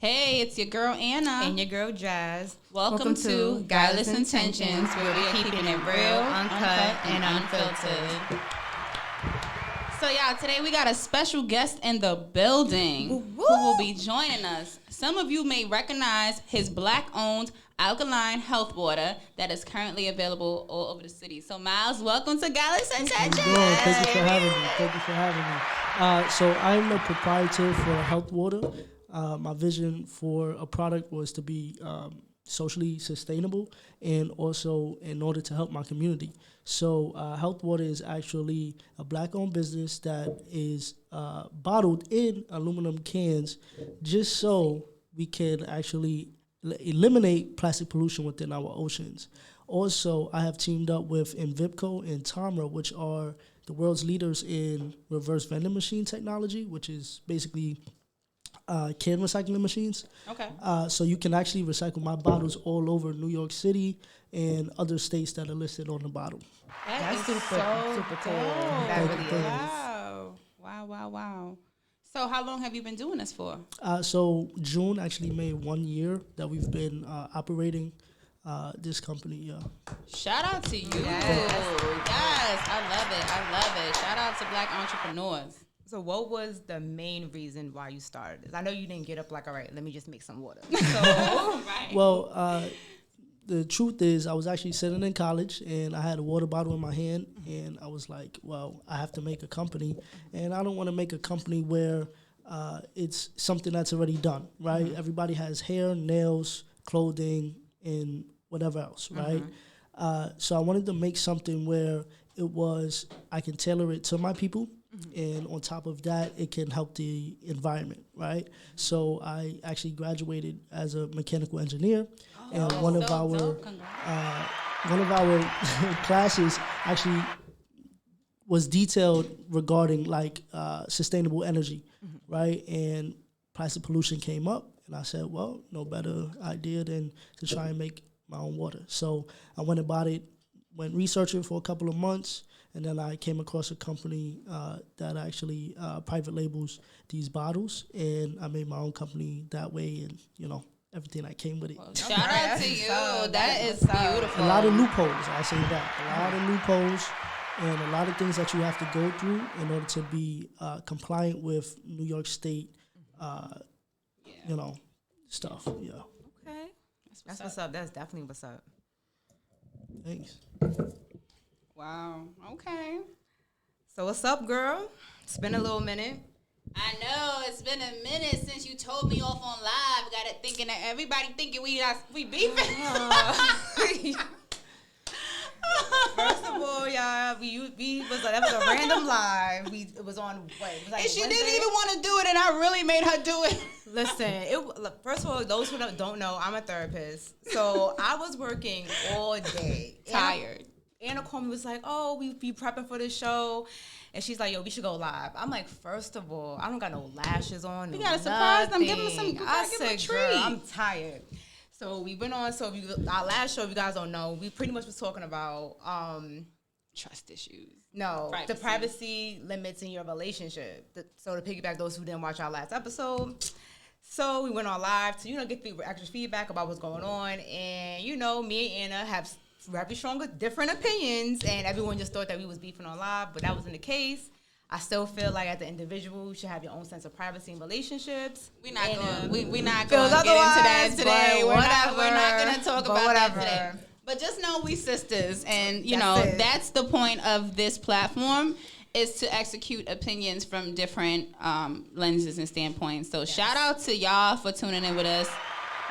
Hey, it's your girl Anna. And your girl Jazz. Welcome to Guileless Intentions, where we're keeping it real, uncut, and unfiltered. So, y'all, today we got a special guest in the building who will be joining us. Some of you may recognize his Black-owned alkaline health water that is currently available all over the city. So, Miles, welcome to Guileless Intentions. Thank you for having me. So I'm the proprietor for health water. My vision for a product was to be socially sustainable and also in order to help my community. So Health Water is actually a Black-owned business that is bottled in aluminum cans just so we can actually eliminate plastic pollution within our oceans. Also, I have teamed up with Invipco and Tamra, which are the world's leaders in reverse vending machine technology, which is basically can recycling machines. Okay. So you can actually recycle my bottles all over New York City and other states that are listed on the bottle. That's super cool. That really is. Wow. So how long have you been doing this for? So June actually made 1 year that we've been operating this company. Yeah. Shout out to you. Yes, I love it. Shout out to Black entrepreneurs. So what was the main reason why you started this? I know you didn't get up like, all right, let me just make some water. So, Right. Well, the truth is I was actually sitting in college and I had a water bottle in my hand and I was like, well, I have to make a company. And I don't want to make a company where it's something that's already done, right? Mm-hmm. Everybody has hair, nails, clothing, and whatever else, right? So I wanted to make something where I can tailor it to my people. And on top of that, it can help the environment, right? So I actually graduated as a mechanical engineer, and one of our classes actually was detailed regarding like sustainable energy, right? And plastic pollution came up, and I said, well, no better idea than to try and make my own water. So I went about it, went researching for a couple of months. And then I came across a company that actually private labels these bottles, and I made my own company that way, and everything that came with it. Well, shout out to you. That is beautiful. A lot of loopholes, I say that. A lot of loopholes, and a lot of things that you have to go through in order to be compliant with New York State, stuff. Yeah. Okay, that's what's up. That's definitely what's up. Thanks. Wow. Okay. So what's up, girl? It's been a little minute. I know it's been a minute since you told me off on live. Got it thinking that everybody thinking we beefing. First of all, y'all, that was a random live. It was on and she didn't even want to do it, and I really made her do it. Listen, first of all, those who don't know, I'm a therapist, so I was working all day, tired. Anna called me, was like, oh, we be prepping for this show. And she's like, yo, we should go live. I'm like, first of all, I don't got no lashes on. You got to surprise them. Give them some treat. Girl, I'm tired. So we went on. So our last show, if you guys don't know, we pretty much was talking about trust issues. No, the privacy limits in your relationship. So to piggyback those who didn't watch our last episode. So we went on live to, get the extra feedback about what's going on. And, me and Anna have very strong, different opinions, and everyone just thought that we was beefing on live, but that wasn't the case. I still feel like as an individual, you should have your own sense of privacy in relationships. We're not going to get into that today. We're not going to talk about that today. But just know we sisters, and that's the point of this platform, is to execute opinions from different lenses and standpoints. So shout out to y'all for tuning in with us,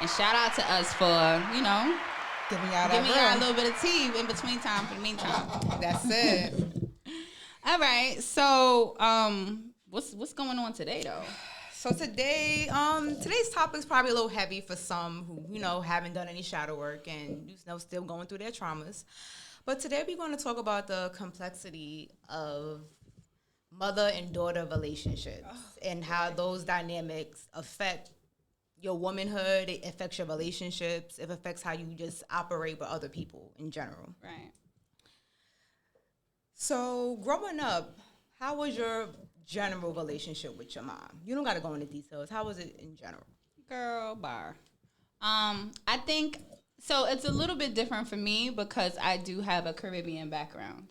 and shout out to us for giving y'all a little bit of tea in between time for the meantime. That's it. All right. So, what's going on today, though? So today's topic is probably a little heavy for some who haven't done any shadow work and still going through their traumas. But today we're going to talk about the complexity of mother and daughter relationships and how those dynamics affect your womanhood. It affects your relationships. It affects how you just operate with other people in general. Right. So growing up, how was your general relationship with your mom? You don't got to go into details. How was it in general? Girl, bar. I think so. It's a little bit different for me because I do have a Caribbean background.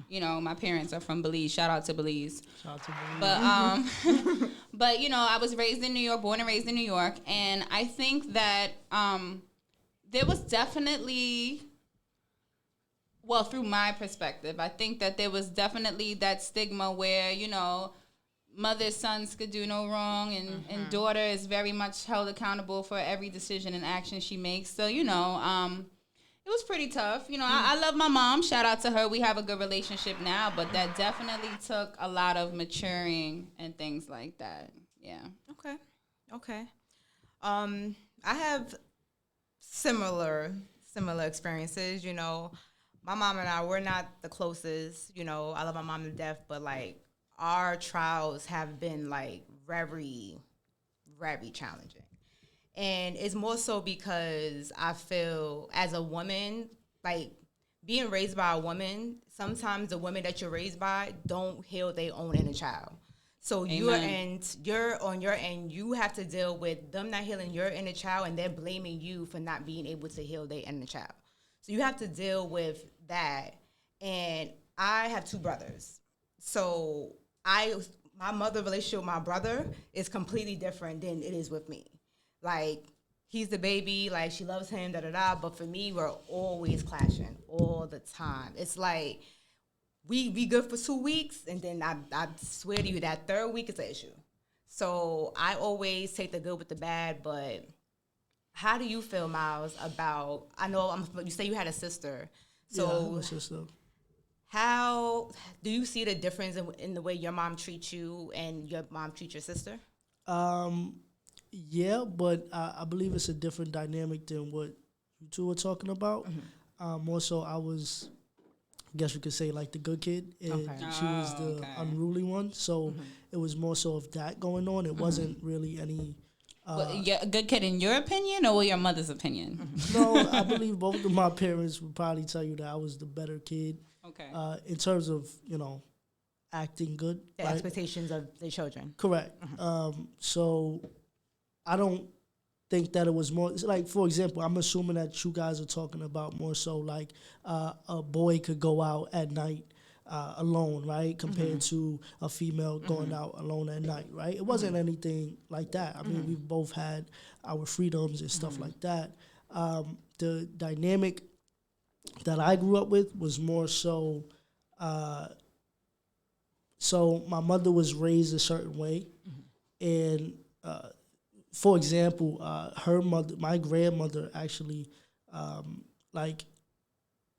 You know, my parents are from Belize. Shout out to Belize. Shout out to Belize. But but you know, I was raised in New York, born and raised in New York, and I think that there was definitely, well, through my perspective, I think that there was definitely that stigma where, you know, mother's sons could do no wrong, and daughter is very much held accountable for every decision and action she makes. So, you know, it was pretty tough. You know, I love my mom. Shout out to her. We have a good relationship now, but that definitely took a lot of maturing and things like that. Yeah. Okay. I have similar experiences. You know, my mom and I, we're not the closest. You know, I love my mom to death, but like our trials have been like very, very challenging. And it's more so because I feel as a woman, like being raised by a woman, sometimes the women that you're raised by don't heal their own inner child. So you're on your end, you have to deal with them not healing your inner child, and they're blaming you for not being able to heal their inner child. So you have to deal with that. And I have two brothers. So my mother relationship with my brother is completely different than it is with me. Like, he's the baby, like, she loves him, da-da-da. But for me, we're always clashing all the time. It's like, we good for 2 weeks, and then I swear to you, that third week is an issue. So I always take the good with the bad, but how do you feel, Miles, about, I know you say you had a sister. So yeah, I have a sister. How do you see the difference in the way your mom treats you and your mom treats your sister? Yeah, but I believe it's a different dynamic than what you two were talking about. More so, I was, I guess you could say, like the good kid, and she was the unruly one. So it was more so of that going on. It wasn't really any. A good kid in your opinion, or your mother's opinion? No, I believe both of my parents would probably tell you that I was the better kid. Okay. In terms of, you know, acting good. The right? expectations of the children. Correct. So I don't think that it was more, it's like, for example, I'm assuming that you guys are talking about more so like a boy could go out at night alone, right? Compared to a female going out alone at night, right? It wasn't anything like that. I mean, we both had our freedoms and stuff like that. The dynamic that I grew up with was more so, so my mother was raised a certain way, and for example, her mother, my grandmother, actually, like,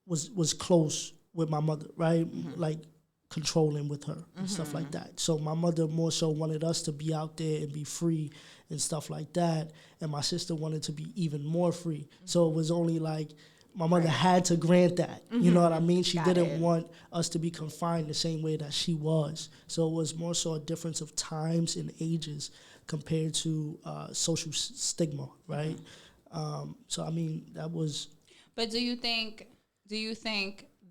was close with my mother, right? Like, controlling with her and stuff like that. So my mother more so wanted us to be out there and be free and stuff like that, and my sister wanted to be even more free. So it was only like my mother had to grant that. You know what I mean? She didn't want us to be confined the same way that she was. So it was more so a difference of times and ages compared to social stigma, right? So I mean, that was. But do you think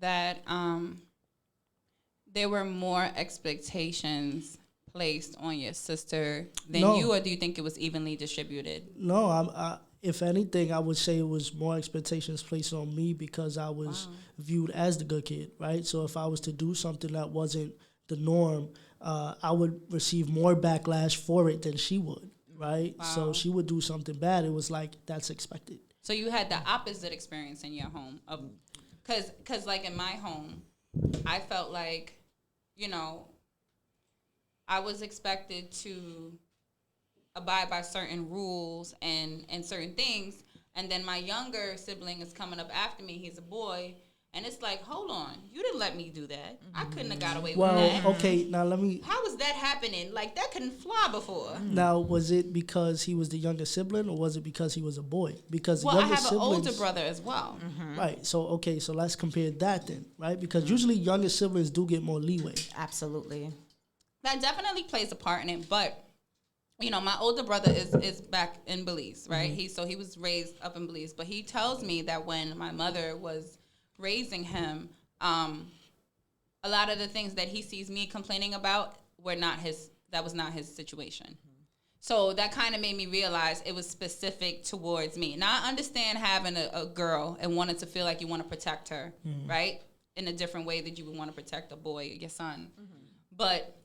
that there were more expectations placed on your sister than you, or do you think it was evenly distributed? No, if anything, I would say it was more expectations placed on me because I was viewed as the good kid, right? So if I was to do something that wasn't the norm, I would receive more backlash for it than she would, right? Wow. So she would do something bad. It was like, that's expected. So you had the opposite experience in your home, because like in my home, I felt like, you know, I was expected to abide by certain rules and certain things, and then my younger sibling is coming up after me. He's a boy, and it's like, hold on, you didn't let me do that. I couldn't have got away with that. Well, okay, now let me. How was that happening? Like, that couldn't fly before. Now, was it because he was the younger sibling, or was it because he was a boy? Because I younger have an siblings, older brother as well. right? So so let's compare that then, right? Because usually younger siblings do get more leeway. Absolutely. That definitely plays a part in it, but you know, my older brother is back in Belize, right? He was raised up in Belize, but he tells me that when my mother was raising him, a lot of the things that he sees me complaining about were not his. That was not his situation. So that kind of made me realize it was specific towards me. Now I understand having a girl and wanting to feel like you want to protect her, right? In a different way that you would want to protect a boy, your son. But,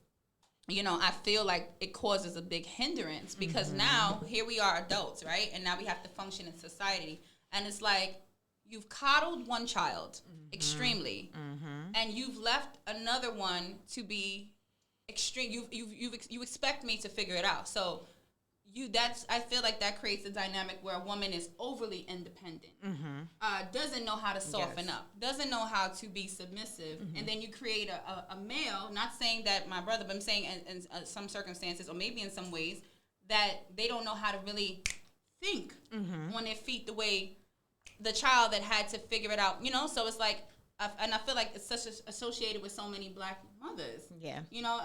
you know, I feel like it causes a big hindrance because now here we are adults, right? And now we have to function in society. And it's like you've coddled one child extremely, and you've left another one to be extreme. You expect me to figure it out. So I feel like that creates a dynamic where a woman is overly independent, doesn't know how to soften up, doesn't know how to be submissive, and then you create a male, not saying that my brother, but I'm saying in some circumstances, or maybe in some ways, that they don't know how to really think on their feet the way the child that had to figure it out, you know? So it's like, and I feel like it's such associated with so many black mothers. Yeah. You know,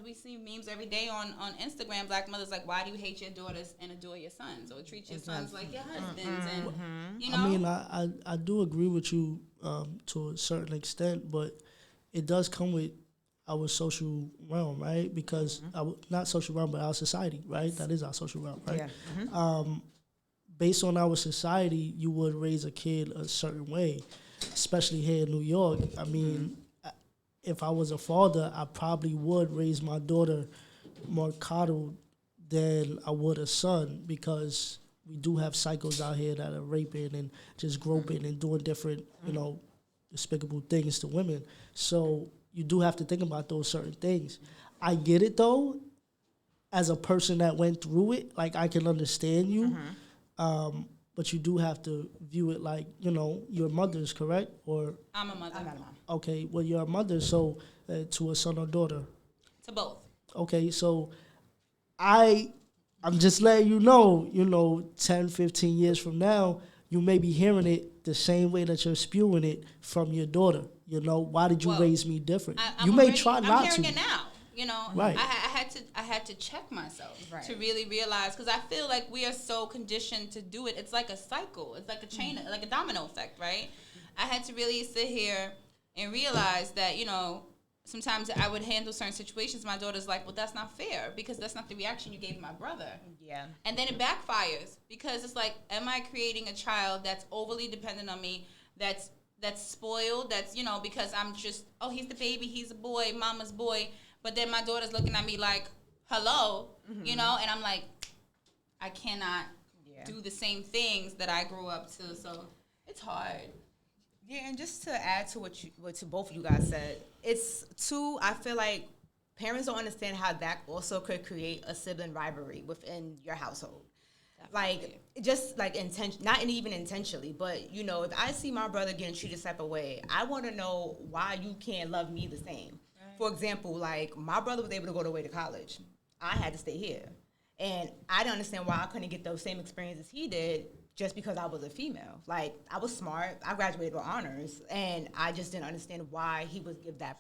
we see memes every day on Instagram, black mothers like, why do you hate your daughters and adore your sons? Or treat your sons like your husbands? And, you know? I mean, I do agree with you to a certain extent, but it does come with our social realm, right? Because, not social realm, but our society, right? That is our social realm, right? Yeah. Based on our society, you would raise a kid a certain way, especially here in New York. I mean, if I was a father, I probably would raise my daughter more coddled than I would a son, because we do have psychos out here that are raping and just groping and doing different, you know, despicable things to women. So you do have to think about those certain things. I get it, though. As a person that went through it, like, I can understand you. But you do have to view it like, you know, your mother's, correct? Or I'm a mother. I'm not a mom. Okay, well, you're a mother, so to a son or daughter? To both. Okay, so I'm just letting you know, 10, 15 years from now, you may be hearing it the same way that you're spewing it from your daughter. You know, why did you raise me different? I'm hearing it now. You know, right. I had to check myself to really realize, because I feel like we are so conditioned to do it. It's like a cycle. It's like a chain, like a domino effect, right? I had to really sit here and realize that, you know, sometimes I would handle certain situations. My daughter's like, well, that's not fair, because that's not the reaction you gave my brother. Yeah. And then it backfires, because it's like, am I creating a child that's overly dependent on me, that's spoiled, that's, you know, because I'm just, oh, he's the baby, he's a boy, mama's boy. But then my daughter's looking at me like, hello, you know? And I'm like, I cannot do the same things that I grew up to. So it's hard. Yeah, and just to add to what both of you guys said, it's too, I feel like parents don't understand how that also could create a sibling rivalry within your household. Definitely. Like, just like not even intentionally, but, you know, if I see my brother getting treated a type of way, I want to know why you can't love me the same. For example, like, my brother was able to go away to college. I had to stay here. And I didn't understand why I couldn't get those same experiences he did just because I was a female. Like, I was smart. I graduated with honors. And I just didn't understand why he was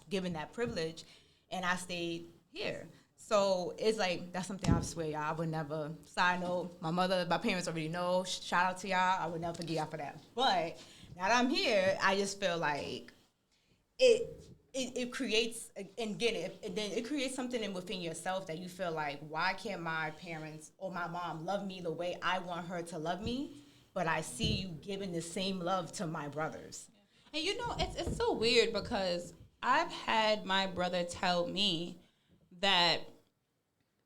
given that privilege. And I stayed here. So it's like, that's something I swear, y'all, I would never, side note, my parents already know, shout out to y'all, I would never forgive y'all for that. But now that I'm here, I just feel like it creates, and again, it creates something within yourself that you feel like, why can't my parents or my mom love me the way I want her to love me, but I see you giving the same love to my brothers. And you know, it's so weird, because I've had my brother tell me that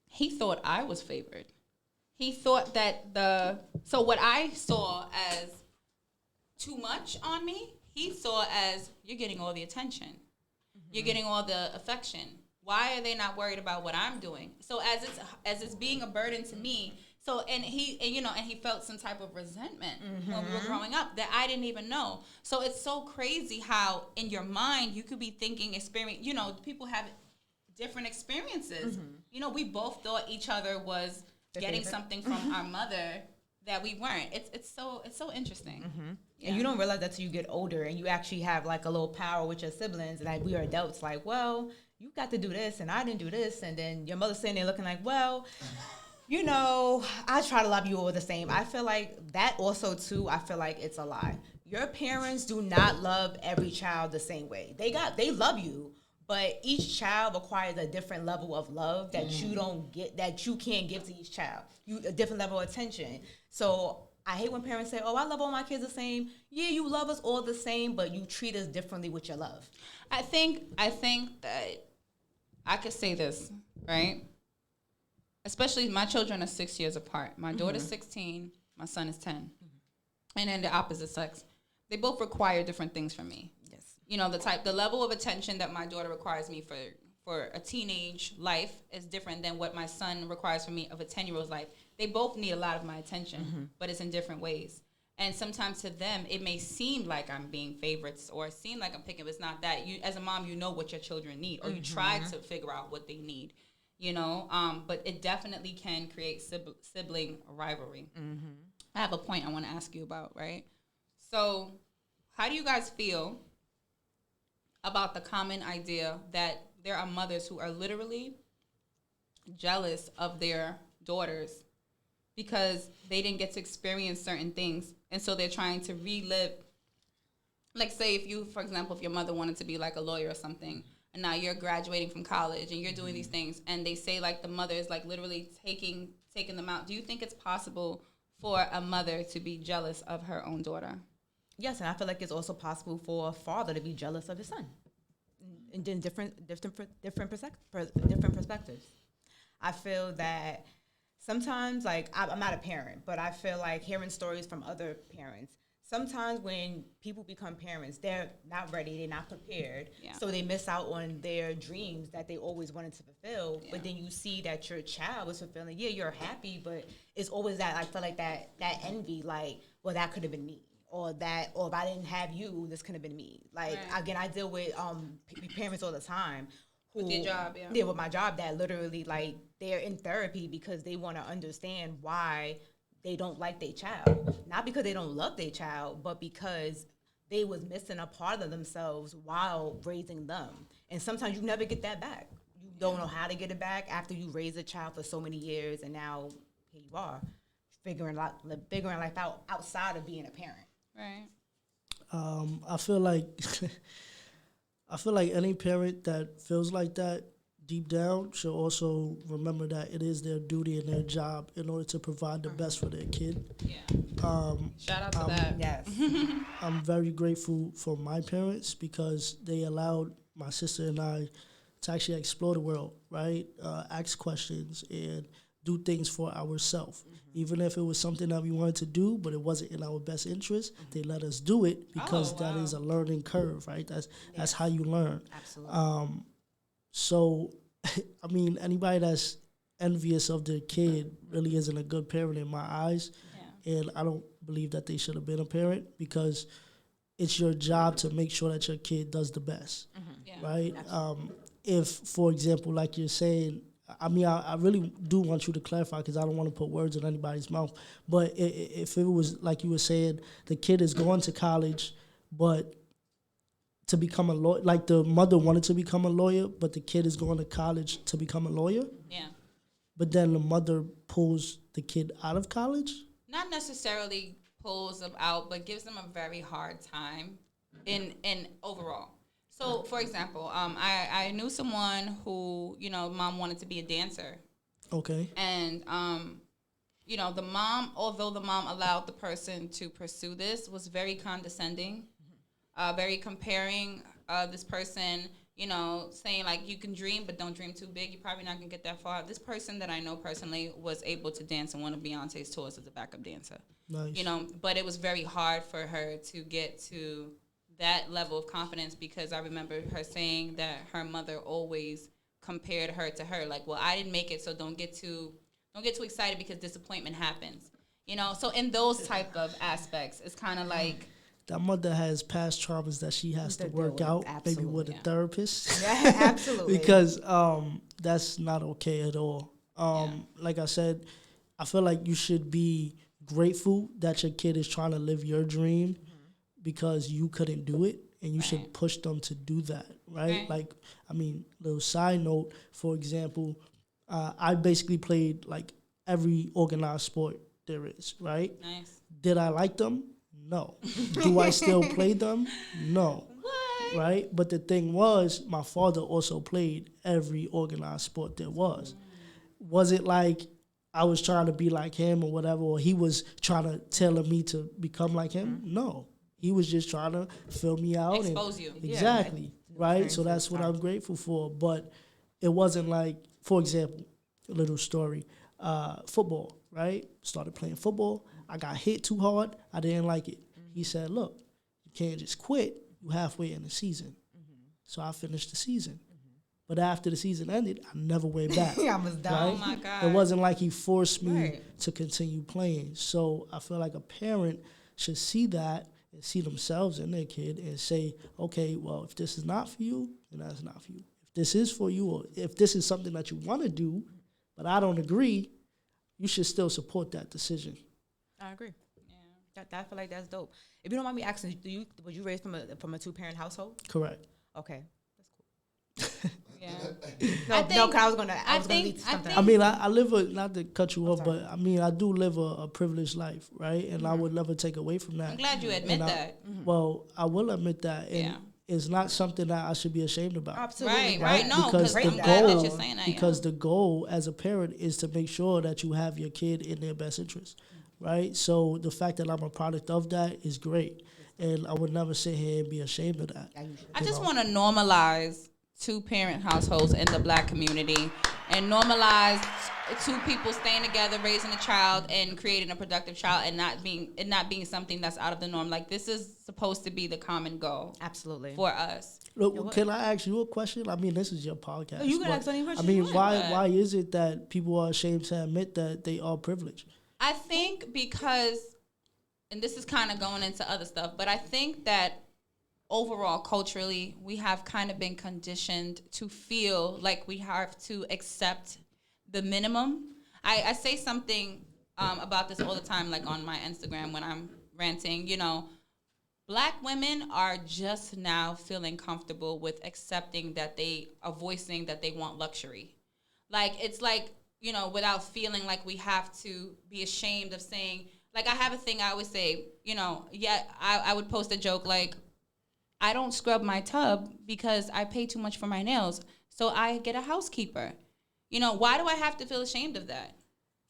he thought I was favored. He thought that so what I saw as too much on me, he saw as, you're getting all the attention. You're getting all the affection. Why are they not worried about what I'm doing? So as it's being a burden to me. So and he felt some type of resentment when we were growing up that I didn't even know. So it's so crazy how in your mind you could be thinking experience. You know, people have different experiences. You know, we both thought each other was getting something from our mother that we weren't. It's so interesting. Yeah. And you don't realize that till you get older and you actually have like a little power with your siblings, and like we are adults, like, well, you got to do this and I didn't do this, and then your mother's sitting there looking like, well, you know, I try to love you all the same. I feel like that also too, I feel like it's a lie. Your parents do not love every child the same way. They love you, But each child requires a different level of love that you don't get, that you can't give to each child. A different level of attention. So I hate when parents say, "Oh, I love all my kids the same." Yeah, you love us all the same, but you treat us differently with your love. I think that I could say this, right? Especially my children are 6 years apart. My daughter's 16, my son is 10. And then the opposite sex. They both require different things from me. Yes. You know, the level of attention that my daughter requires me for a teenage life is different than what my son requires from me of a 10-year-old's life. They both need a lot of my attention, but it's in different ways. And sometimes to them, it may seem like I'm being favorites or seem like I'm picking, but it's not that. You, as a mom, you know what your children need, or you try to figure out what they need, you know. But it definitely can create sibling rivalry. I have a point I want to ask you about, right? So how do you guys feel about the common idea that there are mothers who are literally jealous of their daughters because they didn't get to experience certain things, and so they're trying to relive. Like, say if you, for example, if your mother wanted to be like a lawyer or something, and now you're graduating from college and you're doing these things, and they say like the mother is like literally taking them out. Do you think it's possible for a mother to be jealous of her own daughter? Yes, and I feel like it's also possible for a father to be jealous of his son, in different perspectives. I feel that sometimes, like, I'm not a parent, but I feel like hearing stories from other parents, sometimes when people become parents, they're not ready, they're not prepared, so they miss out on their dreams that they always wanted to fulfill. But then you see that your child was fulfilling. Yeah, you're happy, but it's always that, I feel like that envy, like, well, that could have been me. Or if I didn't have you, this could have been me. Like, again, I deal with parents all the time. With your job, Yeah, with my job, that literally, like, they're in therapy because they want to understand why they don't like their child. Not because they don't love their child, but because they was missing a part of themselves while raising them. And sometimes you never get that back. You don't know how to get it back after you raise a child for so many years, and now here you are, figuring life out outside of being a parent. Right. I feel like any parent that feels like that deep down should also remember that it is their duty and their job in order to provide the best for their kid. Yeah. Shout out to that. Yes. I'm very grateful for my parents because they allowed my sister and I to actually explore the world, right? Ask questions and do things for ourselves. Even if it was something that we wanted to do, but it wasn't in our best interest, they let us do it because that is a learning curve, right? That's how you learn. Absolutely. So, I mean, anybody that's envious of their kid really isn't a good parent in my eyes. Yeah. And I don't believe that they should have been a parent because it's your job to make sure that your kid does the best, right? If, for example, like you're saying, I mean, I really do want you to clarify because I don't want to put words in anybody's mouth. But if it was like you were saying, the kid is going to college, but to become a lawyer, like the mother wanted to become a lawyer, but the kid is going to college to become a lawyer. Yeah. But then the mother pulls the kid out of college? Not necessarily pulls them out, but gives them a very hard time in overall. So, for example, I knew someone who, you know, mom wanted to be a dancer. Okay. And, you know, the mom, although the mom allowed the person to pursue this, was very condescending, very comparing this person, you know, saying, like, you can dream, but don't dream too big. You're probably not going to get that far. This person that I know personally was able to dance in one of Beyonce's tours as a backup dancer. Nice. You know, but it was very hard for her to get to that level of confidence because I remember her saying that her mother always compared her to her. Like, well, I didn't make it, so don't get too excited because disappointment happens. You know, so in those type of aspects, it's kind of like that mother has past traumas that she has to work out, maybe with a therapist. Yeah, absolutely. Because that's not okay at all. Like I said, I feel like you should be grateful that your kid is trying to live your dream because you couldn't do it, and you should push them to do that, right? Like, I mean, little side note, for example, I basically played, like, every organized sport there is, right? Nice. Did I like them? No. Do I still play them? No. What? Okay. Right? But the thing was, my father also played every organized sport there was. Was it like I was trying to be like him or whatever, or he was trying to tailor me to become like him? No. He was just trying to fill me out. Expose you. Exactly. Right? So that's what I'm grateful for. But it wasn't like, for example, a little story, football, right? Started playing football. I got hit too hard. I didn't like it. He said, look, you can't just quit. You halfway in the season. So I finished the season. But after the season ended, I never went back. I was done. Right? Oh, my God. It wasn't like he forced me to continue playing. So I feel like a parent should see that and see themselves in their kid and say, okay, well, if this is not for you, then that's not for you. If this is for you, or if this is something that you want to do, but I don't agree, you should still support that decision. I agree. Yeah, I feel like that's dope. If you don't mind me asking, was you raised from a 2-parent household? Correct. Okay, that's cool. Yeah. No, because I was gonna lead to something. I mean, I live not to cut you off, but I mean, I do live a privileged life, right? And I would never take away from that. I'm glad you admit that. Well, I will admit that. And it's not something that I should be ashamed about. Absolutely. Right. No, because I'm glad that you're saying that. Because the goal as a parent is to make sure that you have your kid in their best interest, right? So the fact that I'm a product of that is great. And I would never sit here and be ashamed of that. I just want to normalize 2-parent households in the Black community and normalize 2 people staying together, raising a child, and creating a productive child, and not being something that's out of the norm. Like, this is supposed to be the common goal. Absolutely. For us. Look, can I ask you a question? I mean, this is your podcast. You can ask any question. I mean, why is it that people are ashamed to admit that they are privileged? I think because, and this is kind of going into other stuff, but I think that overall, culturally, we have kind of been conditioned to feel like we have to accept the minimum. I say something about this all the time, like on my Instagram when I'm ranting. You know, Black women are just now feeling comfortable with accepting that they are voicing that they want luxury. Like, it's like, you know, without feeling like we have to be ashamed of saying, like, I have a thing I always say, you know, I would post a joke like, I don't scrub my tub because I pay too much for my nails, so I get a housekeeper. You know, why do I have to feel ashamed of that?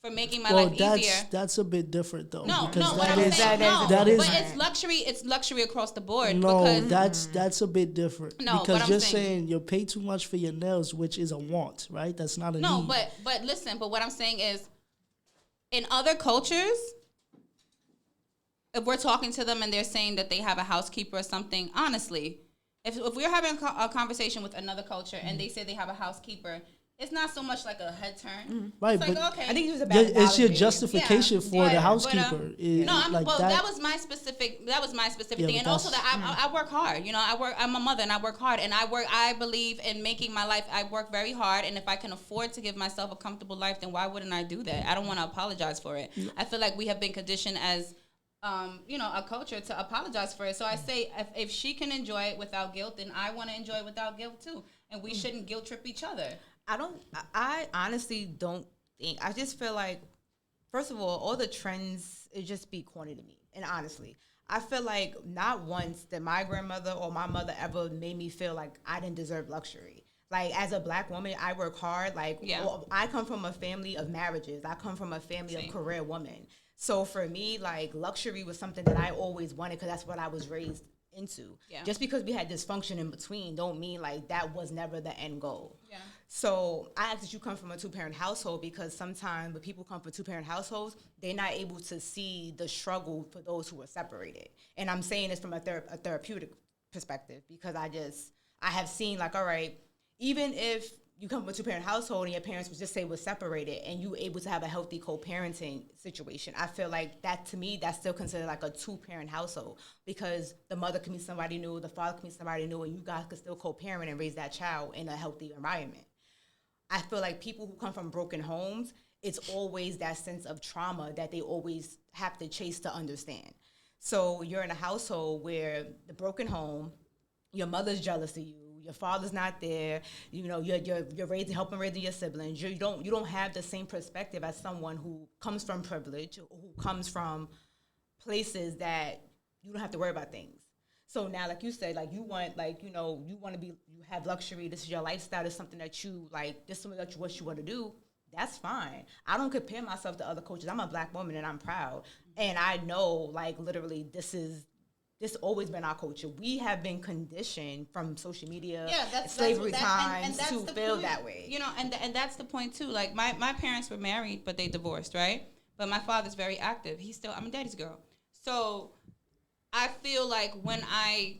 For making my life easier. That's a bit different, though. No, because what I'm saying, but it's luxury. It's luxury across the board. No, that's a bit different. No, because but you're saying you pay too much for your nails, which is a want, right? That's not a need. No, but listen. But what I'm saying is, in other cultures, if we're talking to them and they're saying that they have a housekeeper or something, honestly, if we're having a conversation with another culture and they say they have a housekeeper, it's not so much like a head turn. Right, it's but like, okay. I think it's your justification for the housekeeper. That was my specific thing, and also that I work hard. You know, I'm a mother and I work hard, and I believe in making my life. I work very hard, and if I can afford to give myself a comfortable life, then why wouldn't I do that? I don't want to apologize for it. I feel like we have been conditioned as a culture to apologize for it. So I say, if she can enjoy it without guilt, then I want to enjoy it without guilt too, and we shouldn't guilt trip each other. I honestly don't think. I just feel like, first of all the trends, it just be corny to me. And honestly, I feel like not once did my grandmother or my mother ever made me feel like I didn't deserve luxury. Like, as a Black woman, I work hard. Like, I come from a family of marriages. I come from a family of career women. So for me, like, luxury was something that I always wanted because that's what I was raised into. Yeah. Just because we had dysfunction in between don't mean like that was never the end goal. Yeah. So I asked that you come from a 2-parent household because sometimes when people come from 2-parent households, they're not able to see the struggle for those who are separated. And I'm saying this from a therapeutic perspective because I have seen, like, all right, even if you come from a 2-parent household and your parents would just say was separated and you were able to have a healthy co-parenting situation, I feel like that, to me, that's still considered like a 2-parent household because the mother can be somebody new, the father can be somebody new, and you guys can still co-parent and raise that child in a healthy environment. I feel like people who come from broken homes, it's always that sense of trauma that they always have to chase to understand. So you're in a household where the broken home, your mother's jealous of you, your father's not there, you know, you're helping raising your siblings. You don't have the same perspective as someone who comes from privilege, who comes from places that you don't have to worry about things. So now, like you said, like you want, like, you know, you want to be, you have luxury. This is your lifestyle. This is something that you like. This is something that you, what you want to do. That's fine. I don't compare myself to other coaches. I'm a Black woman and I'm proud. And I know, like, literally, this always been our culture. We have been conditioned from social media, slavery times, to feel that way. You know, and that's the point too. Like my parents were married, but they divorced, right? But my father's very active. I'm a daddy's girl. So I feel like when I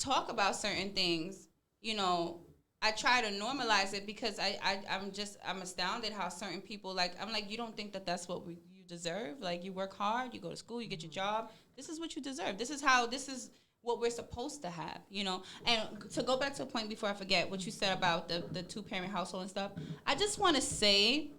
talk about certain things, you know, I try to normalize it because I'm astounded how certain people, like, I'm like, you don't think that that's what you deserve? Like, you work hard, you go to school, you get your job. This is what you deserve. This is what we're supposed to have, you know? And to go back to a point before I forget what you said about the two-parent household and stuff, I just want to say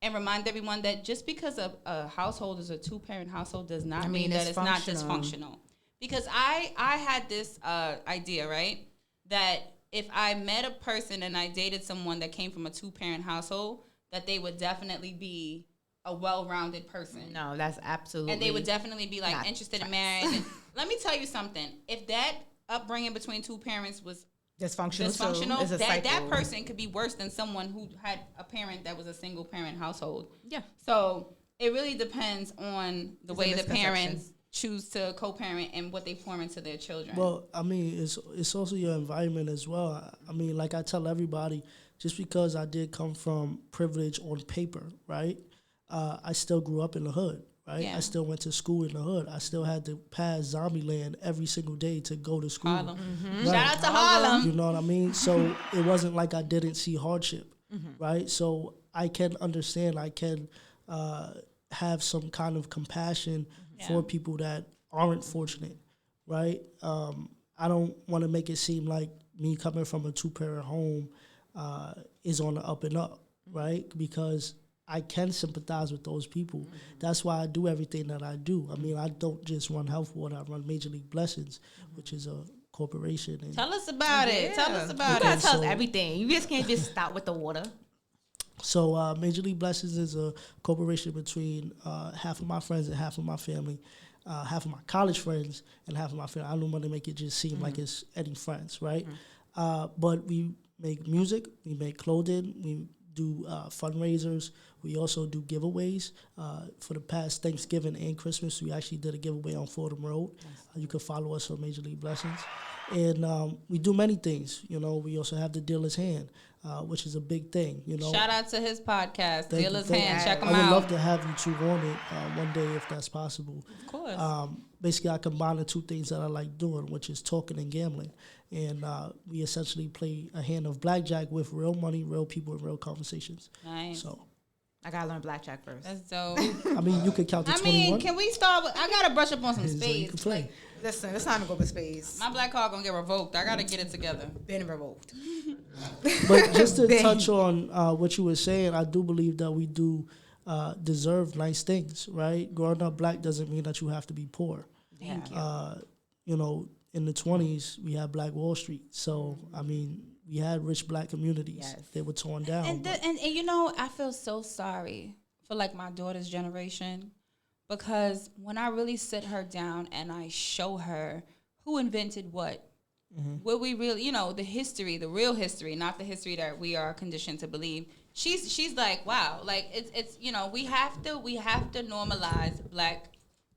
and remind everyone that just because a household is a two-parent household does not mean that it's not dysfunctional. Because I had this idea, right, that if I met a person and I dated someone that came from a two-parent household, that they would definitely be a well-rounded person. No, that's absolutely. And they would definitely be like interested in marriage. And let me tell you something. If that upbringing between two parents was dysfunctional, that person could be worse than someone who had a parent that was a single parent household. Yeah. So it really depends on the way the parents choose to co-parent and what they pour into their children. Well, I mean, it's also your environment as well. I mean, like I tell everybody, just because I did come from privilege on paper, right? I still grew up in the hood, right? Yeah. I still went to school in the hood. I still had to pass Zombie Land every single day to go to school. Harlem. Mm-hmm. Right. Shout out to Harlem. You know what I mean? So it wasn't like I didn't see hardship, right? So I can understand. I can have some kind of compassion for people that aren't fortunate, right? I don't want to make it seem like me coming from a two-parent home is on the up and up, right? Because I can sympathize with those people. That's why I do everything that I do. I mean, I don't just run Health Water. I run Major League Blessings, which is a corporation. And tell us about it. Tell us about it. You gotta tell us everything. You just can't just stop with the water. So Major League Blessings is a corporation between half of my friends and half of my family, half of my college friends and half of my family. I don't want to make it just seem like it's any friends, right? But we make music, we make clothing, we do fundraisers. We also do giveaways. For the past Thanksgiving and Christmas, we actually did a giveaway on Fordham Road. You can follow us on Major League Blessings. And we do many things. You know, we also have the Dealer's Hand, which is a big thing. You know, shout out to his podcast, Dealer's Hand. Check him out. I would love to have you two on it one day if that's possible. Of course. Basically, I combine the two things that I like doing, which is talking and gambling. And we essentially play a hand of blackjack with real money, real people, and real conversations. Nice. So I gotta learn blackjack first. That's dope. I mean, you could count to 21. I mean, can we start with, I gotta brush up on some spades. So you can play. Like, listen, it's time to go with spades. My black card gonna get revoked. I gotta get it together. Been revoked. But just to touch on what you were saying, I do believe that we do deserve nice things, right? Growing up black doesn't mean that you have to be poor. Thank you. You know, in the 20s, we had Black Wall Street. So, I mean, we had rich black communities. Yes. They were torn down. And you know, I feel so sorry for, like, my daughter's generation, because when I really sit her down and I show her who invented what, what we really, you know, the history, the real history, not the history that we are conditioned to believe, she's like, wow, like, it's you know, we have to normalize black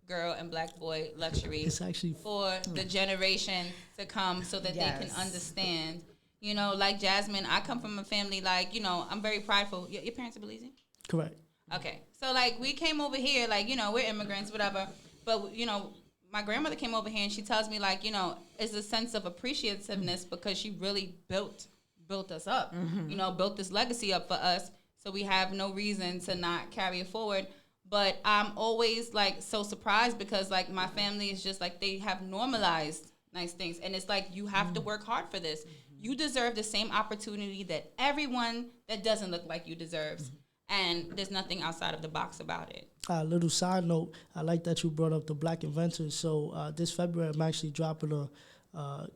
girl and black boy luxury. It's actually for the generation to come, so that they can understand. You know, like Jasmine, I come from a family, like, you know, I'm very prideful. Your parents are Belizean? Correct. Okay. So, like, we came over here, like, you know, we're immigrants, whatever. But, you know, my grandmother came over here and she tells me, like, you know, it's a sense of appreciativeness because she really built us up, you know, built this legacy up for us. So we have no reason to not carry it forward. But I'm always, like, so surprised because, like, my family is just, like, they have normalized nice things. And it's like, you have to work hard for this. You deserve the same opportunity that everyone that doesn't look like you deserves. And there's nothing outside of the box about it. Little side note, I like that you brought up the black inventors. So this February, I'm actually dropping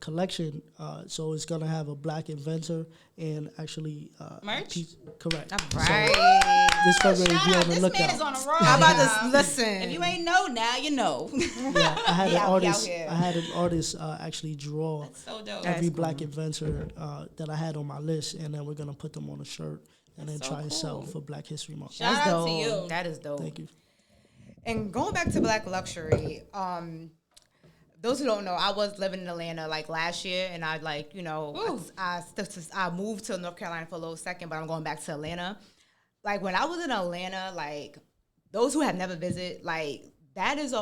collection. So it's gonna have a black inventor and actually merch. Correct. All right. So this February, be on the This lookout. man is on a roll. How about this? Listen. If you ain't know, now you know. Yeah, I had He an out artist. here. I had an artist actually draw That's so dope. every That's black cool. inventor that I had on my list, and then we're gonna put them on a shirt and then That's so try and sell cool. for Black History Month. Shout That's out dope. to you. That is dope. Thank you. And going back to Black luxury, those who don't know, I was living in Atlanta like last year, and I like, you know, I moved to North Carolina for a little second, but I'm going back to Atlanta. Like when I was in Atlanta, like those who have never visited, like that is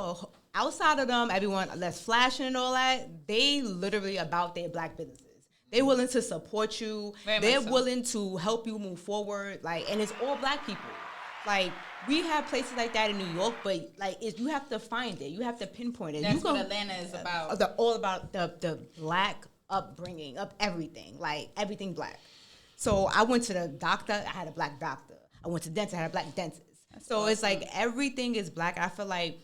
outside of them, everyone that's flashing and all that, they literally about their black businesses. They're willing to support you. They're willing to help you move forward. Like, and it's all black people. Like, we have places like that in New York, but like, you have to find it. You have to pinpoint it. That's what Atlanta is about. All about the black upbringing of everything, like everything black. So I went to the doctor. I had a black doctor. I went to dentist. I had a black dentist. So awesome. It's like everything is black. I feel like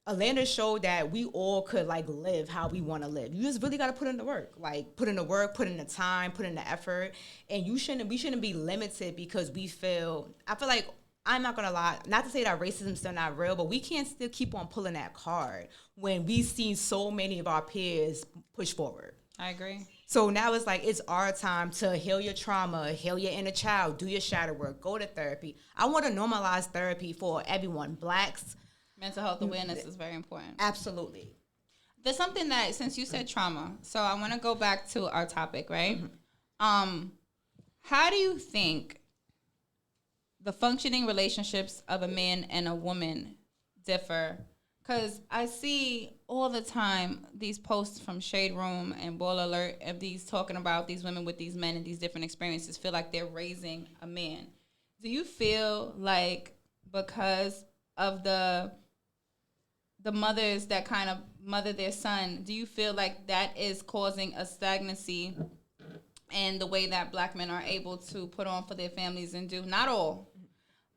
Atlanta showed that we all could like live how we want to live. You just really got to put in the work, like put in the work, put in the time, put in the effort, and we shouldn't be limited because we feel. I feel like I'm not gonna lie, not to say that racism is still not real, but we can't still keep on pulling that card when we've seen so many of our peers push forward. I agree. So now it's like it's our time to heal your trauma, heal your inner child, do your shadow work, go to therapy. I want to normalize therapy for everyone, blacks. Mental health awareness is very important. Absolutely. There's something that, since you said trauma, so I want to go back to our topic, right? How do you think the functioning relationships of a man and a woman differ? Because I see all the time these posts from Shade Room and Ball Alert of these talking about these women with these men and these different experiences feel like they're raising a man. Do you feel like because of the mothers that kind of mother their son, do you feel like that is causing a stagnancy in the way that black men are able to put on for their families and do? Not all.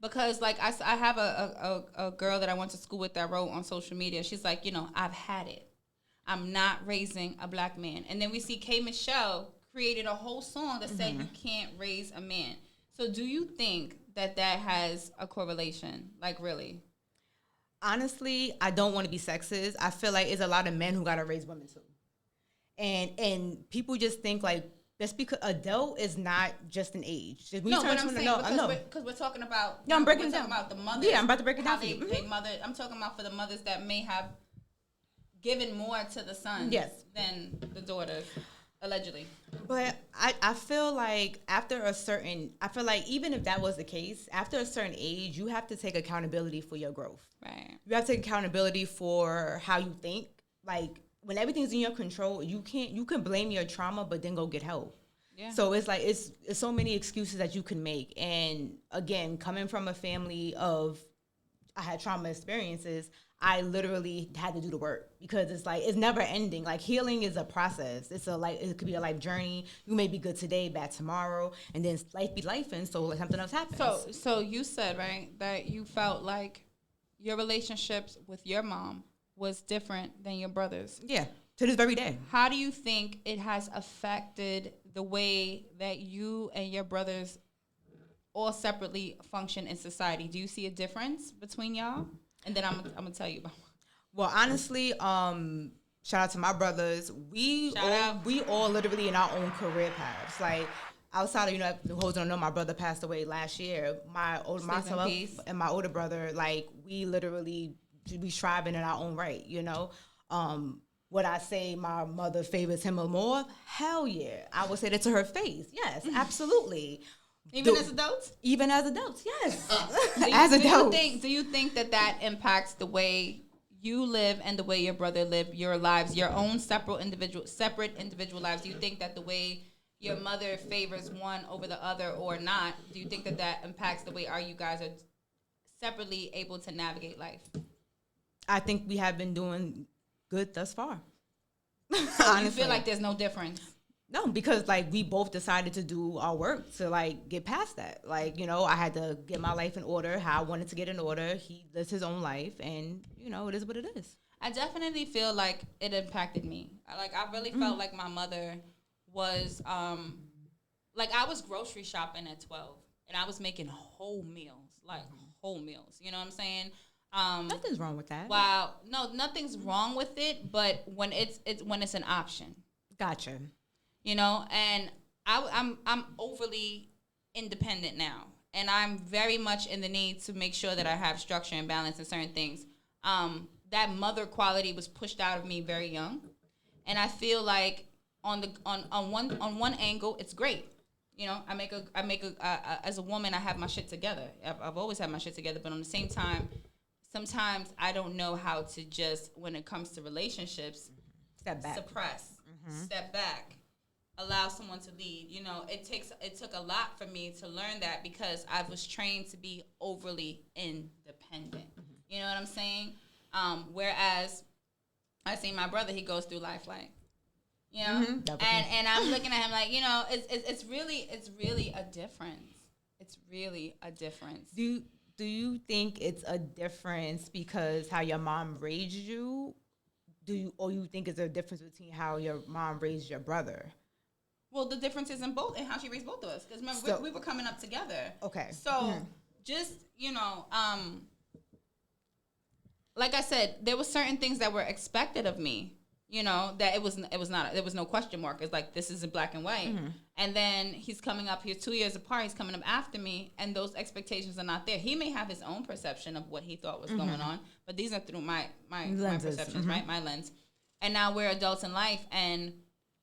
Because, like, I have a girl that I went to school with that wrote on social media. She's like, you know, I've had it. I'm not raising a black man. And then we see K. Michelle created a whole song that said you can't raise a man. So do you think that has a correlation? Like, really? Honestly, I don't want to be sexist. I feel like it's a lot of men who got to raise women, too. And people just think, like, that's because adult is not just an age. No, what I'm saying, because we're talking about... No, I'm breaking it down. About the mothers. Yeah, I'm about to break it down for you. I'm talking about for the mothers that may have given more to the sons than the daughters, allegedly. But I feel like even if that was the case, after a certain age, you have to take accountability for your growth. Right. You have to take accountability for how you think. Like, when everything's in your control, you can blame your trauma, but then go get help. Yeah. So it's like it's so many excuses that you can make. And again, coming from a family of I had trauma experiences, I literally had to do the work because it's like it's never ending. Like healing is a process. It could be a life journey. You may be good today, bad tomorrow, and then life be life, and so like something else happens. So you said right that you felt like your relationships with your mom was different than your brothers. Yeah, to this very day. How do you think it has affected the way that you and your brothers all separately function in society? Do you see a difference between y'all? And then I'm gonna tell you about one. Well, honestly, shout out to my brothers. We all literally in our own career paths. Like outside of those don't know, my brother passed away last year. Myself and my older brother, like we literally be striving in our own right. Would I say my mother favors him more? Hell yeah, I would say that to her face. Yes, absolutely. Even as adults? Even as adults, yes. Do you think that impacts the way you live and the way your brother lived your lives, your own separate individual lives? Do you think that the way your mother favors one over the other or not, do you think that impacts the way you guys are separately able to navigate life? I think we have been doing good thus far. So you feel like there's no difference? No, because like we both decided to do our work to like get past that. Like, I had to get my life in order, how I wanted to get in order. He lives his own life and, it is what it is. I definitely feel like it impacted me. Like, I really felt like my mother was, like, I was grocery shopping at 12, and I was making whole meals, like whole meals. You know what I'm saying? Nothing's wrong with that. Wow, no, nothing's wrong with it, but when it's an option. Gotcha. You know, and I'm overly independent now, and I'm very much in the need to make sure that I have structure and balance in certain things. That mother quality was pushed out of me very young, and I feel like on one angle it's great. You know, I make a as a woman, I have my shit together. I've always had my shit together, but on the same time, sometimes I don't know how to just, when it comes to relationships, Step back. suppress, step back, allow someone to lead. You know, it took a lot for me to learn that, because I was trained to be overly independent. You know what I'm saying? Whereas I see my brother, he goes through life like, you know, and I'm looking at him like, you know, it's really a difference. It's really a difference. Do you think it's a difference because how your mom raised you? Or you think it's a difference between how your mom raised your brother? Well, the difference is in both, and how she raised both of us. Because remember, we were coming up together. Okay. So just, you know, like I said, there were certain things that were expected of me. You know, that it was not, there was no question mark. It's like, this is in black and white. And then he's coming up here 2 years apart. He's coming up after me, and those expectations are not there. He may have his own perception of what he thought was going on, but these are through my perceptions, right? My lens. And now we're adults in life, and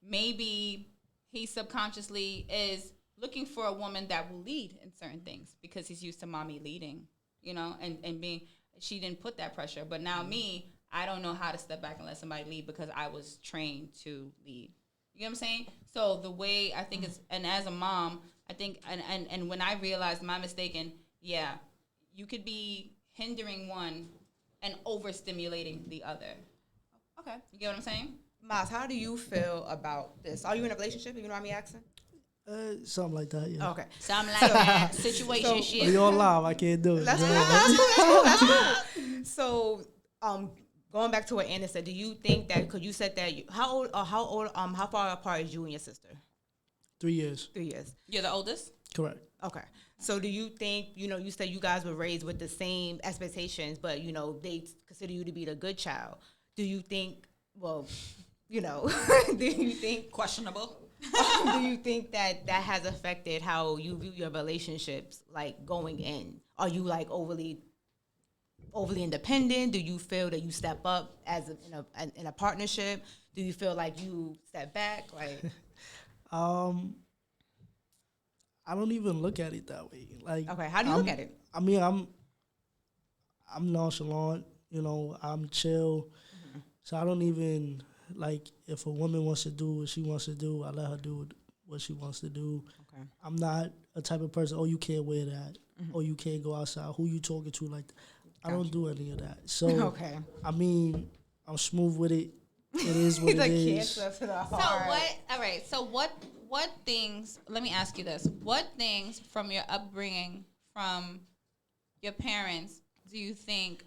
maybe he subconsciously is looking for a woman that will lead in certain things because he's used to mommy leading, you know, and being, she didn't put that pressure. But now me, I don't know how to step back and let somebody lead because I was trained to lead. You know what I'm saying? So the way I think it's, and as a mom, I think, and when I realized my mistake, and yeah, you could be hindering one and overstimulating the other. Okay. You get what I'm saying? Miles, how do you feel about this? Are you in a relationship, if you know what I'm asking? Something like that, yeah. Okay. Something like that. Situation shit. We all live. I can't do it. That's cool. So, going back to what Anna said, do you think that, because you said that, how far apart is you and your sister? 3 years. 3 years. You're the oldest? Correct. Okay. So do you think, you know, you said you guys were raised with the same expectations, but, you know, they consider you to be the good child. Do you think, well, you know, do you think... Questionable. Do you think that has affected how you view your relationships, like, going in? Are you, like, overly independent? Do you feel that you step up as in a partnership? Do you feel like you step back? Like, I don't even look at it that way. Like, okay, how do you look at it? I mean, I'm nonchalant. You know, I'm chill. So I don't even, like, if a woman wants to do what she wants to do, I let her do what she wants to do. Okay. I'm not a type of person, oh, you can't wear that. Or you can't go outside. Who you talking to like that? I don't do any of that. So, okay. I mean, I'm smooth with it. It is what it is. Cancer to the heart. So what? All right. So what things? Let me ask you this: what things from your upbringing, from your parents, do you think,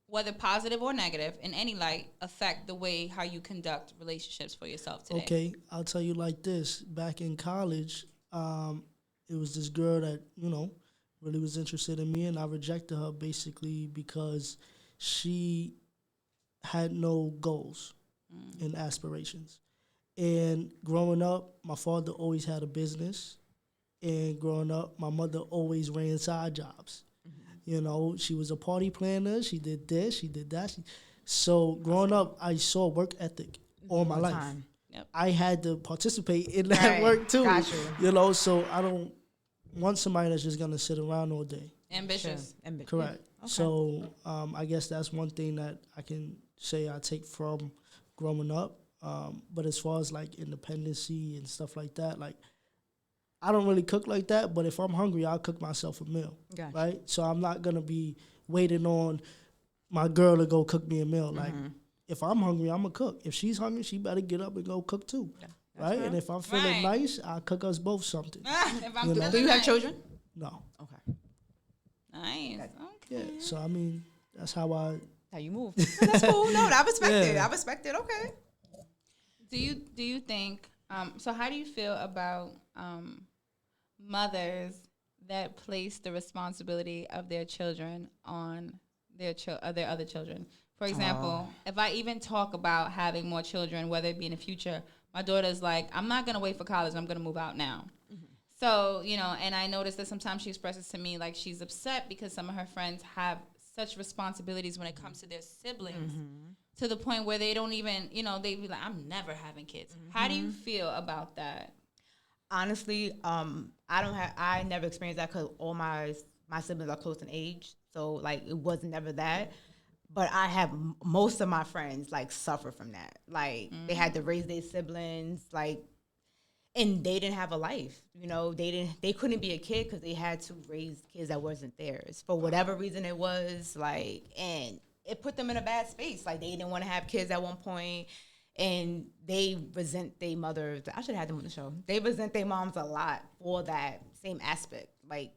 whether positive or negative, in any light, affect the way how you conduct relationships for yourself today? Okay, I'll tell you like this. Back in college, it was this girl that, you know, really was interested in me, and I rejected her basically because she had no goals and aspirations. And growing up, my father always had a business. And growing up, my mother always ran side jobs. You know, she was a party planner. She did this, she did that. So growing up, I saw work ethic all my life. Yep. I had to participate in that work too. Gotcha. You know, so I don't want somebody that's just gonna sit around all day. Ambitious. Sure. Correct. Okay. So I guess that's one thing that I can say I take from growing up. But as far as like independency and stuff like that, like I don't really cook like that. But if I'm hungry, I'll cook myself a meal. Gotcha. Right. So I'm not gonna be waiting on my girl to go cook me a meal. Like if I'm hungry, I'm gonna cook. If she's hungry, she better get up and go cook too. Yeah. Right? And if I'm feeling nice, I'll cook us both something. If I'm Do you have children? No. Okay. Nice. Okay. Yeah. So I mean, that's how I How you move. That's cool. No, I respect it. I respect it. Okay. Do you think, so how do you feel about mothers that place the responsibility of their children on their other children? For example, if I even talk about having more children, whether it be in the future, my daughter's like, I'm not going to wait for college. I'm going to move out now. Mm-hmm. So, and I noticed that sometimes she expresses to me like she's upset because some of her friends have such responsibilities when it comes to their siblings to the point where they don't even, they be like, I'm never having kids. How do you feel about that? Honestly, I never experienced that because all my siblings are close in age. So, like, it was never that. But I have most of my friends, like, suffer from that. Like, they had to raise their siblings, like, and they didn't have a life. They couldn't be a kid because they had to raise kids that wasn't theirs. For whatever reason it was, like, and it put them in a bad space. Like, they didn't want to have kids at one point, and they resent their mothers. I should have had them on the show. They resent their moms a lot for that same aspect. Like,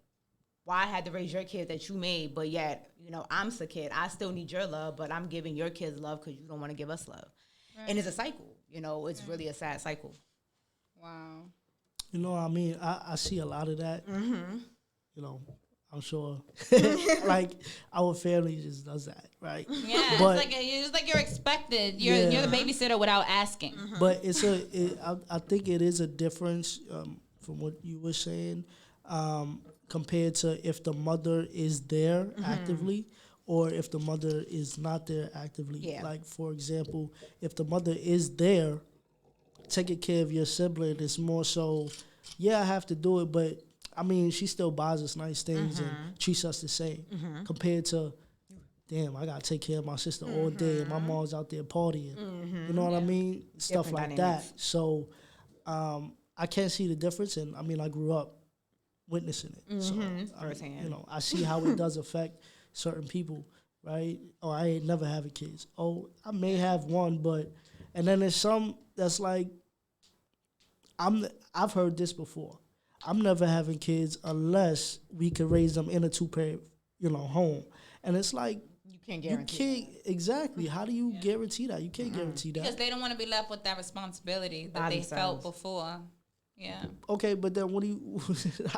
why I had to raise your kids that you made, but yet, I'm a kid. I still need your love, but I'm giving your kids love because you don't want to give us love. Right. And it's a cycle. It's really a sad cycle. Wow. I see a lot of that. I'm sure, like, our family just does that, right? Yeah, but it's like you're expected. You're the babysitter without asking. But I think it is a difference from what you were saying compared to if the mother is there actively or if the mother is not there actively. Yeah. Like, for example, if the mother is there, taking care of your sibling is more so, I have to do it, but she still buys us nice things and treats us the same compared to, damn, I got to take care of my sister all day and my mom's out there partying. You know what I mean? Stuff like dynamics. That. So I can't see the difference, and I grew up witnessing it. So I see how it does affect certain people, right? Oh, I ain't never having kids. Oh, I may have one, but, and then there's some that's like, I've heard this before. I'm never having kids unless we can raise them in a two-parent, home. And it's like, you can't guarantee that. Exactly. How do you guarantee that? You can't guarantee that. Because they don't want to be left with that responsibility that they felt before. Yeah. Okay, but then what do you?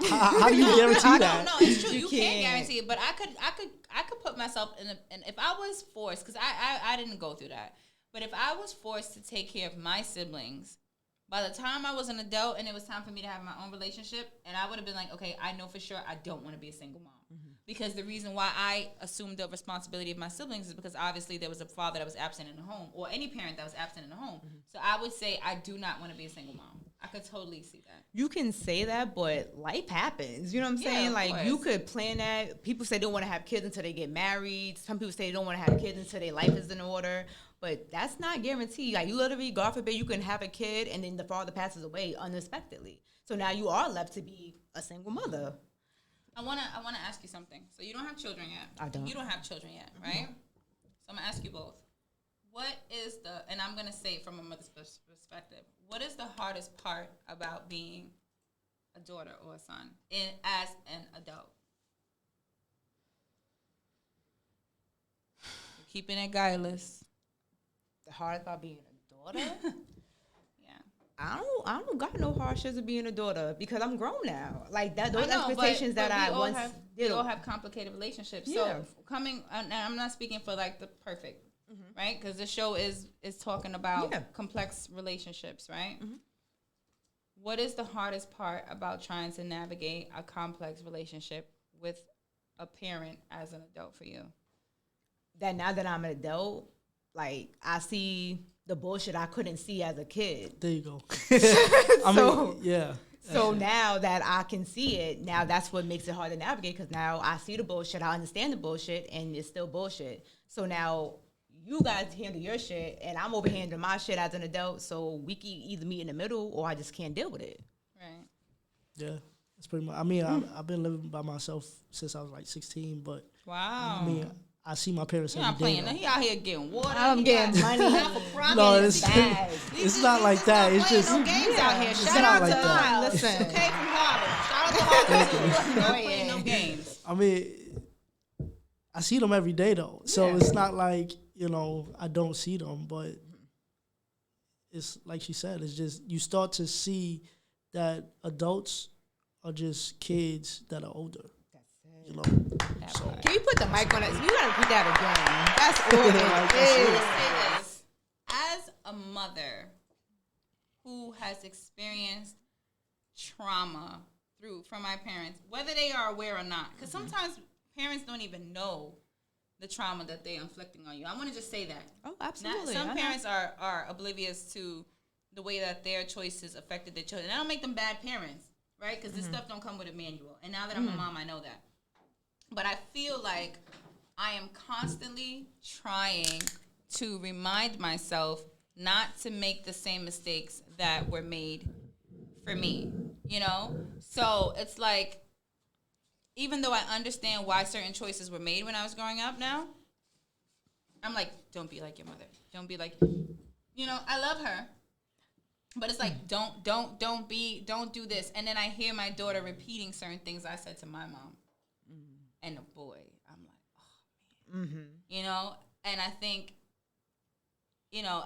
how do you guarantee that? No, it's true. You can't guarantee it. But I could put myself in and if I was forced, because I didn't go through that. But if I was forced to take care of my siblings, by the time I was an adult and it was time for me to have my own relationship, and I would have been like, okay, I know for sure I don't want to be a single mom. Because the reason why I assumed the responsibility of my siblings is because obviously there was a father that was absent in the home, or any parent that was absent in the home. So I would say I do not want to be a single mom. I could totally see that. You can say that, but life happens. You know what I'm saying? Like, course. You could plan that. People say they don't want to have kids until they get married. Some people say they don't want to have kids until their life is in order. But that's not guaranteed. Like, you literally, God forbid, you can have a kid and then the father passes away unexpectedly. So now you are left to be a single mother. I wanna ask you something. So you don't have children yet. I don't. You don't have children yet, right? So I'm gonna ask you both. What is and I'm gonna say it from a mother's perspective, what is the hardest part about being a daughter or a son as an adult? Keeping it guileless. The hardest about being a daughter? I don't got no hardships of being a daughter because I'm grown now. Like that, those expectations that I once did. We all have complicated relationships. Yeah. So and I'm not speaking for like the perfect, right? Because the show is talking about complex relationships, right? What is the hardest part about trying to navigate a complex relationship with a parent as an adult for you? That now that I'm an adult, like I see the bullshit I couldn't see as a kid. There you go. So now that I can see it, now that's what makes it hard to navigate because now I see the bullshit, I understand the bullshit, and it's still bullshit. So now you guys handle your shit, and I'm over handling my shit as an adult, so we can either meet in the middle or I just can't deal with it. Right. Yeah, that's pretty much. I've been living by myself since I was like 16, but wow. I see my parents every day. You're not playing. He out here getting water. I'm getting money. No, it's not like that. It's just no games out here. Shout out to Miles. Listen, okay, from Harvard. Shout out to Harvard too. No games. I see them every day though, so it's not like I don't see them, but it's like she said, it's just you start to see that adults are just kids that are older. That's it. So. Can you put the mic on it? You gotta repeat that again. That's all it is. Let's say this. As a mother who has experienced trauma from my parents, whether they are aware or not, because sometimes parents don't even know the trauma that they're inflicting on you. I want to just say that. Oh, absolutely. Some parents are oblivious to the way that their choices affected their children. I don't make them bad parents, right? Because this stuff don't come with a manual. And now that I'm a mom, I know that. But I feel like I am constantly trying to remind myself not to make the same mistakes that were made for me, So it's like, even though I understand why certain choices were made when I was growing up now, I'm like, don't be like your mother. Don't be like, I love her. But it's like, don't do this. And then I hear my daughter repeating certain things I said to my mom. And the boy, I'm like, oh, man. And I think,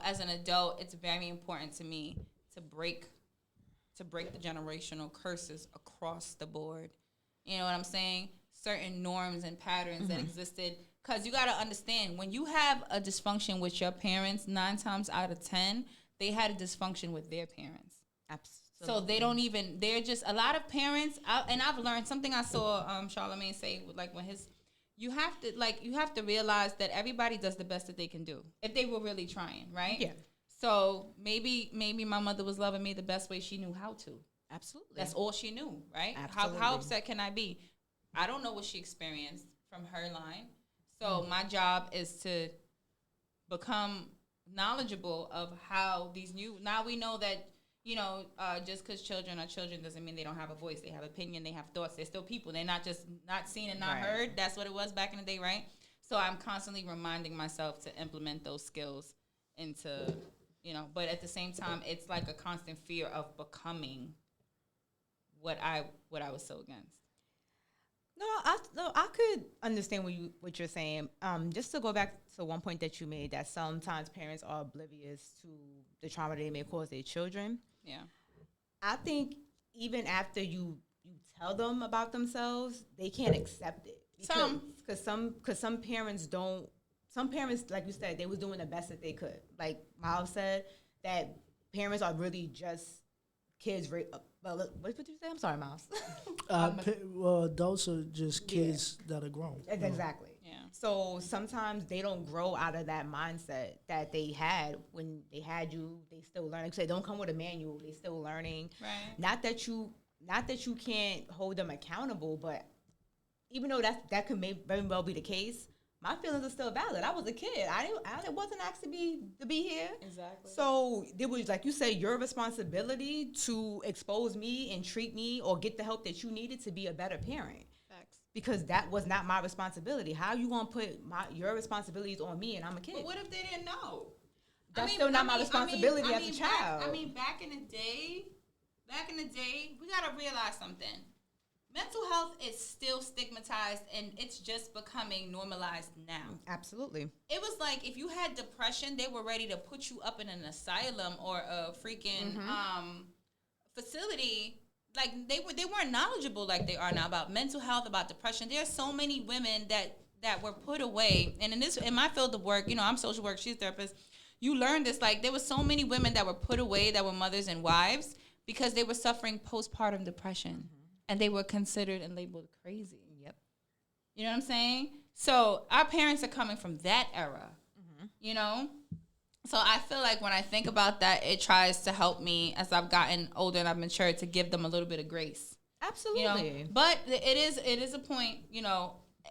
as an adult, it's very important to me to break the generational curses across the board. You know what I'm saying? Certain norms and patterns that existed. Because you got to understand, when you have a dysfunction with your parents, 9 times out of 10, they had a dysfunction with their parents. Absolutely. So they don't even, they're just, a lot of parents, and I've learned something I saw Charlamagne say, like when you have to realize that everybody does the best that they can do, if they were really trying, right? Yeah. So maybe my mother was loving me the best way she knew how to. Absolutely. That's all she knew, right? Absolutely. How upset can I be? I don't know what she experienced from her line. So my job is to become knowledgeable of how these now we know that, just because children are children doesn't mean they don't have a voice. They have opinion, they have thoughts. They're still people. They're not just not seen and not heard. That's what it was back in the day, right? So I'm constantly reminding myself to implement those skills into, but at the same time, it's like a constant fear of becoming what I was so against. No, I could understand what you're saying. Just to go back to one point that you made, that sometimes parents are oblivious to the trauma they may cause their children. Yeah, I think even after you tell them about themselves, they can't accept it. Because some parents don't. Some parents, like you said, they was doing the best that they could. Like Miles said, that parents are really just kids. What did you say? I'm sorry, Miles. Adults are just kids that are grown. Exactly. Yeah. So sometimes they don't grow out of that mindset that they had when they had you. They still learning. So they don't come with a manual. They still learning. Right. Not that you can't hold them accountable, but even though that could very well be the case, my feelings are still valid. I was a kid. I wasn't asked to be here. Exactly. So it was, like you said, your responsibility to expose me and treat me or get the help that you needed to be a better parent. Facts. Because that was not my responsibility. How you gonna put your responbilities on me and I'm a kid? But what if they didn't know? That's still not my responsibility as a child. Back in the day, we gotta realize something. Mental health is still stigmatized, and it's just becoming normalized now. Absolutely. It was like if you had depression, they were ready to put you up in an asylum or a freaking facility. Like they weren't knowledgeable like they are now about mental health, about depression. There are so many women that were put away, and in my field of work, I'm social work, she's a therapist. You learn this, like there were so many women that were put away that were mothers and wives because they were suffering postpartum depression. And they were considered and labeled crazy. Yep. You know what I'm saying? So our parents are coming from that era, So I feel like when I think about that, it tries to help me as I've gotten older and I've matured to give them a little bit of grace. Absolutely. But it is a point,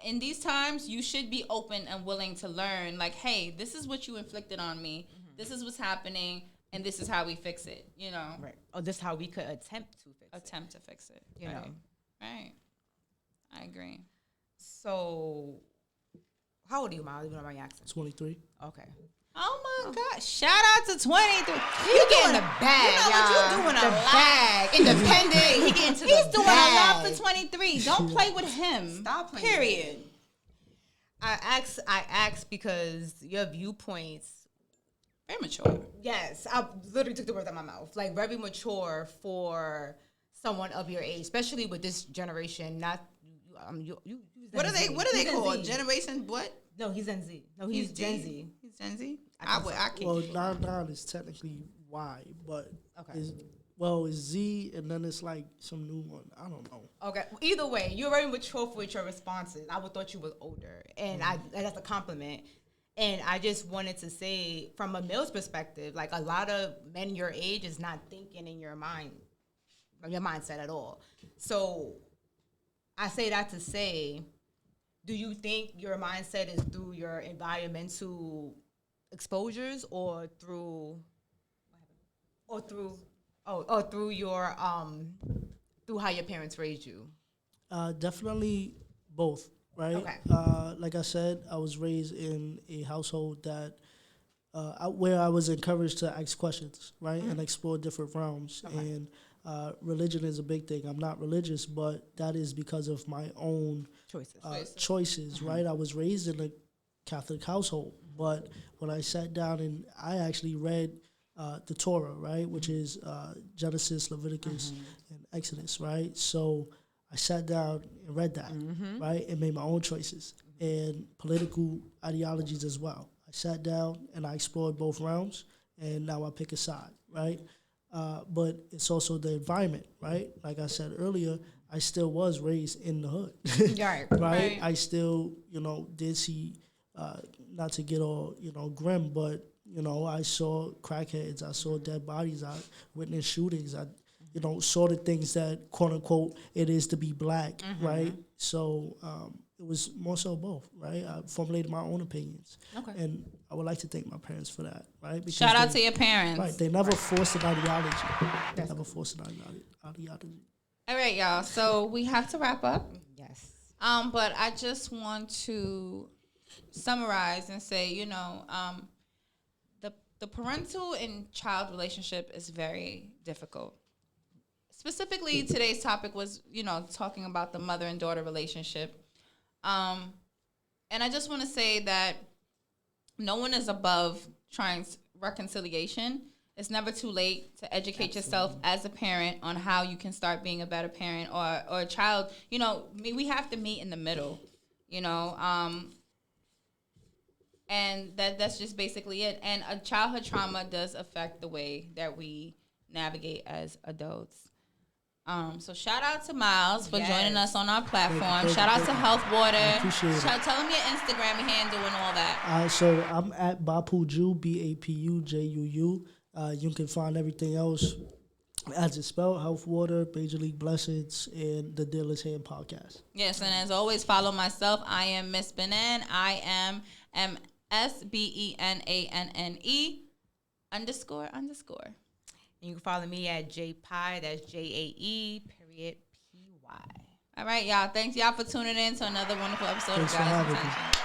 in these times, you should be open and willing to learn. Like, hey, this is what you inflicted on me. Mm-hmm. This is what's happening. And this is how we fix it, Right. Or this is how we could attempt to fix it. Right. I agree. So, how old are you, Miles? You know my accent. 23. Okay. Oh my God! Shout out to 23. You getting the bag, y'all. You doing a bag. Independent. He's doing a lot for 23. Don't play with him. Stop playing. Period. I ask because your viewpoints very mature. Yes, I literally took the words out of my mouth. Like very mature for someone of your age, especially with this generation. Not you. What are they called? Generation what? No, he's Gen Z. No, he's Gen Z. He's Gen Z. I can't. Well, 9 is technically Y, but okay. It's Z, and then it's like some new one. I don't know. Okay. Either way, you're very mature with your responses. I would thought you was older, and that's a compliment. And I just wanted to say, from a male's perspective, like a lot of men your age is not thinking in your mindset at all. So I say that to say, do you think your mindset is through your environmental exposures or through your through how your parents raised you? Definitely both, right? Okay. Like I said, I was raised in a household that where I was encouraged to ask questions, right, and explore different realms. Okay. And religion is a big thing. I'm not religious, but that is because of my own choices, right? I was raised in a Catholic household, but when I sat down and I actually read the Torah, right, which is Genesis, Leviticus, and Exodus, right? So I sat down and read that, right, and made my own choices and political ideologies as well. I sat down and I explored both realms, and now I pick a side, right? But it's also the environment, right? Like I said earlier, I still was raised in the hood, right? I still, did see, not to get all, grim, but, I saw crackheads, I saw dead bodies, I witnessed shootings, I, saw the things that, quote unquote, it is to be black, right? So it was more so both, right? I formulated my own opinions. Okay. And I would like to thank my parents for that, right? Because shout out to your parents. Right. They never forced an ideology. They never forced an ideology. All right, y'all. So we have to wrap up. Yes. But I just want to summarize and say, the parental and child relationship is very difficult. Specifically, today's topic was, talking about the mother and daughter relationship. And I just want to say that no one is above trying reconciliation. It's never too late to educate yourself as a parent on how you can start being a better parent or a child. We have to meet in the middle, and that's just basically it. And a childhood trauma does affect the way that we navigate as adults. So shout out to Miles for joining us on our platform. Shout out to Health Water. Tell them your Instagram handle and all that. So I'm at Bapuju, BAPUJUU. You can find everything else as it's spelled, Health Water, Major League Blessings, and the Guileless Hand podcast. Yes, and as always, follow myself. I am Miss Benan. I am MSBENANNE __. And you can follow me at JPie, that's JAE, period, PY. All right, y'all. Thanks, y'all, for tuning in to another wonderful episode of Guileless Intentions.